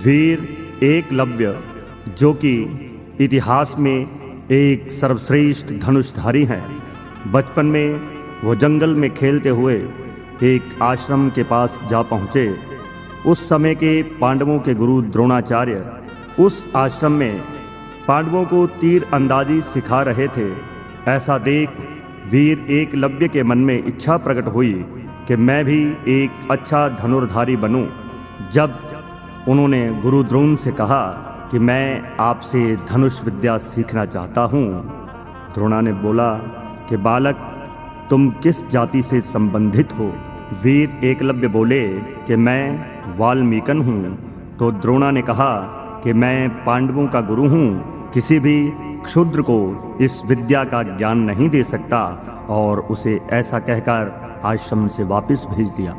वीर एकलव्य, जो कि इतिहास में एक सर्वश्रेष्ठ धनुषधारी हैं, बचपन में वो जंगल में खेलते हुए एक आश्रम के पास जा पहुँचे। उस समय के पांडवों के गुरु द्रोणाचार्य उस आश्रम में पांडवों को तीर अंदाजी सिखा रहे थे। ऐसा देख वीर एकलव्य के मन में इच्छा प्रकट हुई कि मैं भी एक अच्छा धनुर्धारी बनूं। जब उन्होंने गुरु द्रोण से कहा कि मैं आपसे धनुष विद्या सीखना चाहता हूँ, द्रोणा ने बोला कि बालक, तुम किस जाति से संबंधित हो? वीर एकलव्य बोले कि मैं वाल्मीकन हूँ। तो द्रोणा ने कहा कि मैं पांडवों का गुरु हूँ, किसी भी क्षुद्र को इस विद्या का ज्ञान नहीं दे सकता, और उसे ऐसा कहकर आश्रम से वापस भेज दिया।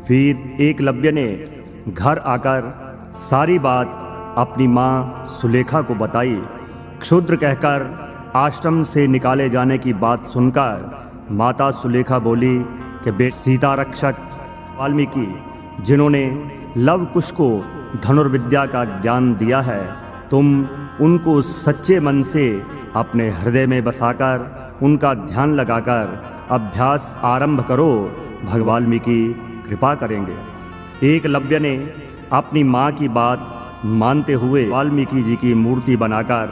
वीर एकलव्य ने घर आकर सारी बात अपनी माँ सुलेखा को बताई। क्षुद्र कहकर आश्रम से निकाले जाने की बात सुनकर माता सुलेखा बोली कि सीता रक्षक वाल्मीकि, जिन्होंने लव कुश को धनुर्विद्या का ज्ञान दिया है, तुम उनको सच्चे मन से अपने हृदय में बसाकर उनका ध्यान लगाकर अभ्यास आरंभ करो, भगवान वाल्मीकि कृपा करेंगे। एकलव्य ने अपनी माँ की बात मानते हुए वाल्मीकि जी की मूर्ति बनाकर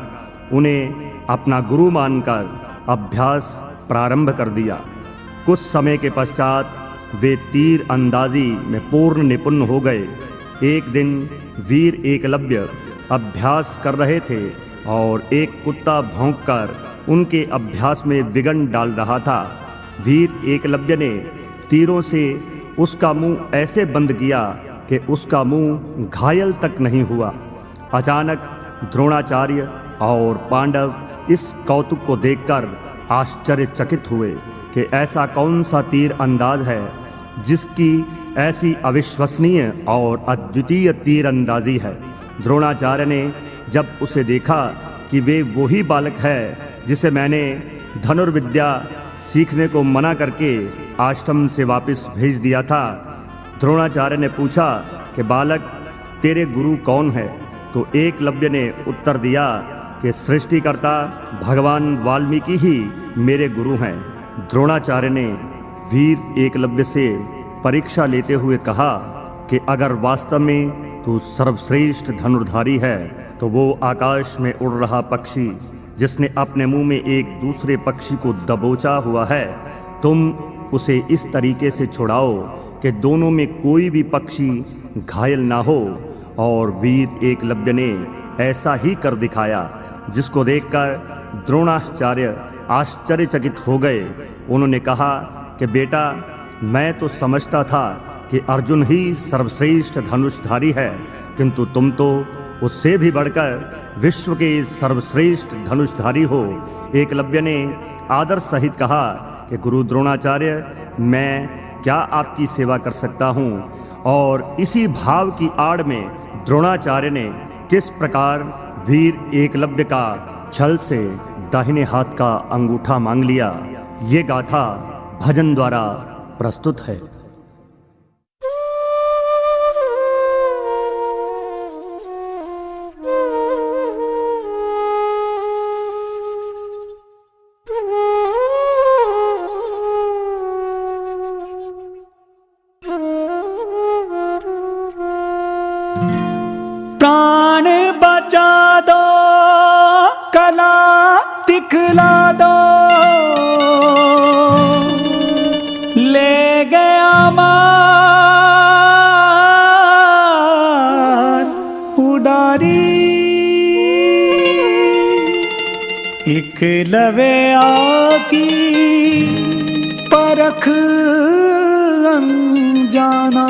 उन्हें अपना गुरु मानकर अभ्यास प्रारंभ कर दिया। कुछ समय के पश्चात वे तीर अंदाजी में पूर्ण निपुण हो गए। एक दिन वीर एकलव्य अभ्यास कर रहे थे और एक कुत्ता भौंककर उनके अभ्यास में विघ्न डाल रहा था। वीर एकलव्य ने तीरों से उसका मुंह ऐसे बंद किया कि उसका मुंह घायल तक नहीं हुआ। अचानक द्रोणाचार्य और पांडव इस कौतुक को देखकर आश्चर्यचकित हुए कि ऐसा कौन सा तीर अंदाज है जिसकी ऐसी अविश्वसनीय और अद्वितीय तीर अंदाजी है। द्रोणाचार्य ने जब उसे देखा कि वे वही बालक है जिसे मैंने धनुर्विद्या सीखने को मना करके आश्रम से वापस भेज दिया था, द्रोणाचार्य ने पूछा कि बालक, तेरे गुरु कौन है? तो एकलव्य ने उत्तर दिया कि सृष्टिकर्ता भगवान वाल्मीकि ही मेरे गुरु हैं। द्रोणाचार्य ने वीर एकलव्य से परीक्षा लेते हुए कहा कि अगर वास्तव में तू सर्वश्रेष्ठ धनुर्धारी है तो वो आकाश में उड़ रहा पक्षी जिसने अपने मुंह में एक दूसरे पक्षी को दबोचा हुआ है, तुम उसे इस तरीके से छुड़ाओ कि दोनों में कोई भी पक्षी घायल ना हो। और वीर एकलव्य ने ऐसा ही कर दिखाया, जिसको देखकर द्रोणाचार्य आश्चर्यचकित हो गए। उन्होंने कहा कि बेटा, मैं तो समझता था कि अर्जुन ही सर्वश्रेष्ठ धनुषधारी है, किंतु तुम तो उससे भी बढ़कर विश्व के सर्वश्रेष्ठ धनुषधारी हो। एकलव्य ने आदर सहित कहा कि गुरु द्रोणाचार्य, मैं क्या आपकी सेवा कर सकता हूँ? और इसी भाव की आड़ में द्रोणाचार्य ने किस प्रकार वीर एकलव्य का छल से दाहिने हाथ का अंगूठा मांग लिया, ये गाथा भजन द्वारा प्रस्तुत है। प्राण बचा दो, कला दिखला दो, ले गया मान उडारी। एकलव्य की परख अनजाना,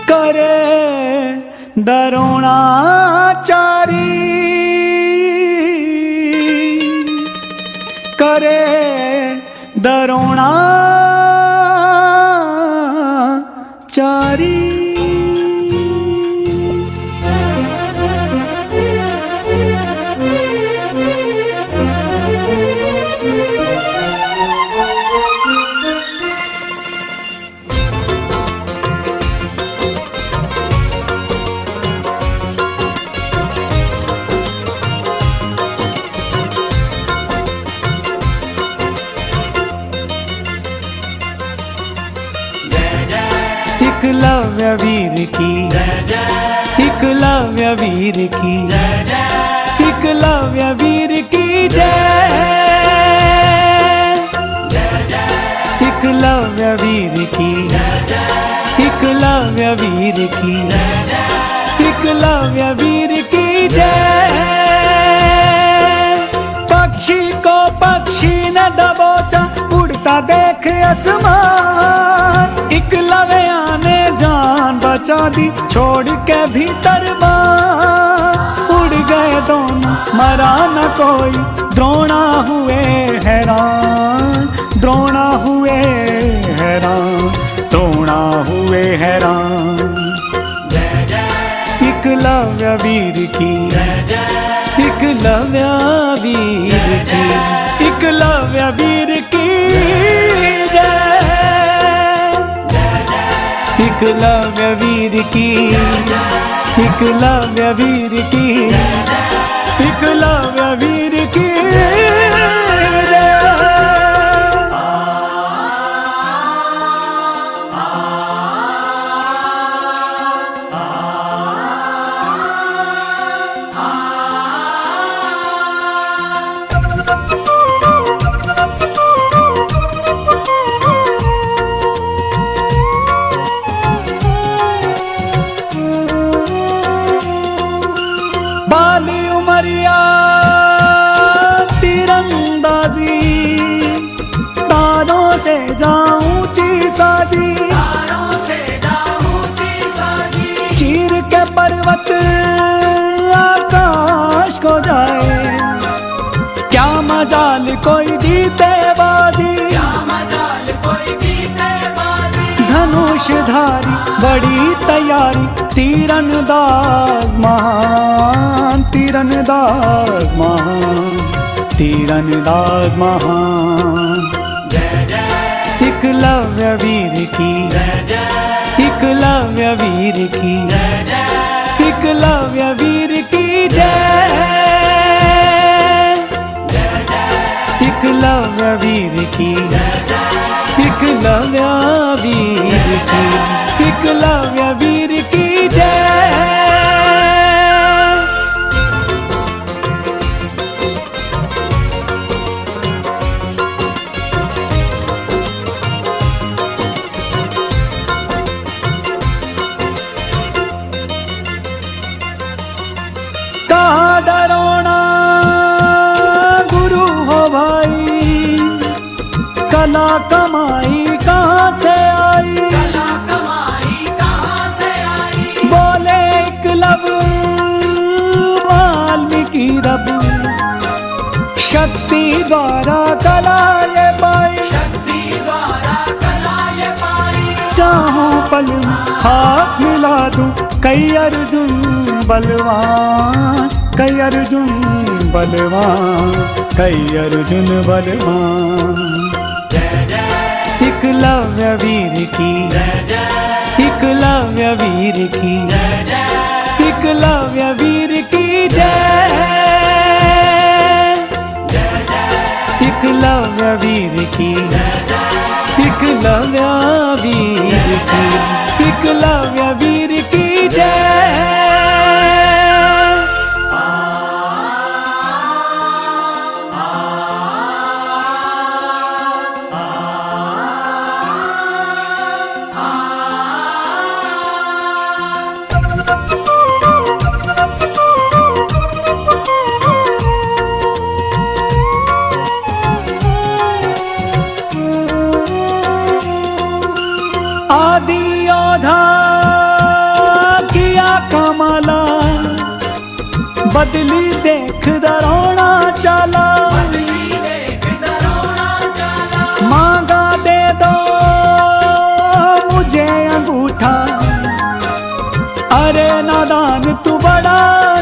करे द्रोणाचारी, करे द्रोणाचारी। एकलव्य वीर की, एकलव्य वीर की, एकलव्य वीर की जय, एकलव्य वीर की, एकलव्य वीर की, एकलव्य वीर की जय। पक्षी को पक्षी न दबोचा, उड़ता देख आसमान, एकलव्य ने जान बचा दी, छोड़ के भीतर बाण। उड़ गए दोनों मरा न कोई, द्रोणा हुए हैरान, द्रोणा हुए हैरान, द्रोणा हुए हैरान। एकलव्य वीर की, एकलव्य वीर की, एकलव्य वीर की जय, एकलव्य वीर की, एकलव्य वीर की, एकलव्य वीर की जय। बाली उमरिया तीरंदाजी, तारों से जाऊं ची साजी, चीर के पर्वत आकाश को जाए, क्या मजाल कोई जीते बाजी, धनुषधारी बड़ी तैयारी, तीरंदाज महान, तीरंदाज महान, तीरंदाज महान। एकलव्य वीर की, एकलव्य वीर की, एकलव्य वीर की जय, एकलव्य वीर की, एकलव्य वीर की, एकलव्य वीर की जय। कहा डरोना गुरु हो भाई, कला कमाई कहाँ से आई, बोले एकलव्य वाल्मीकि रब, शक्ति द्वारा कला ये पाई, चाहूं पल में हाथ मिला दूं, कई अर्जुन बलवान, कई अर्जुन बलवान, कई अर्जुन बलवान। एकलव्य वीर की, एकलव्य वीर की, एकलव्य वीर की जय, एकलव्य वीर की, एकलव्य वीर की, एकलव्य वीर की जय। आदि योधा किया कमाला, बदली देख दरोणा चाला, मांगा दे दो मुझे अंगूठा, अरे नादान तू बड़ा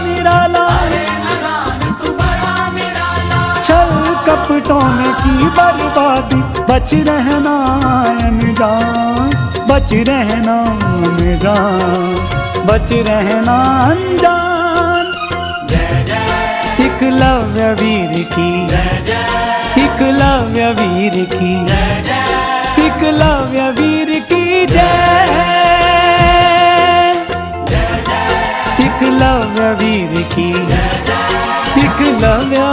निराला, छल कपटों में की बर्बादी, बच रहना अनजान, बच रहना अनजान, बच रहना अनजान। एकलव्य वीर की, एकलव्य वीर की, एकलव्य वीर की जय। की एकलव्य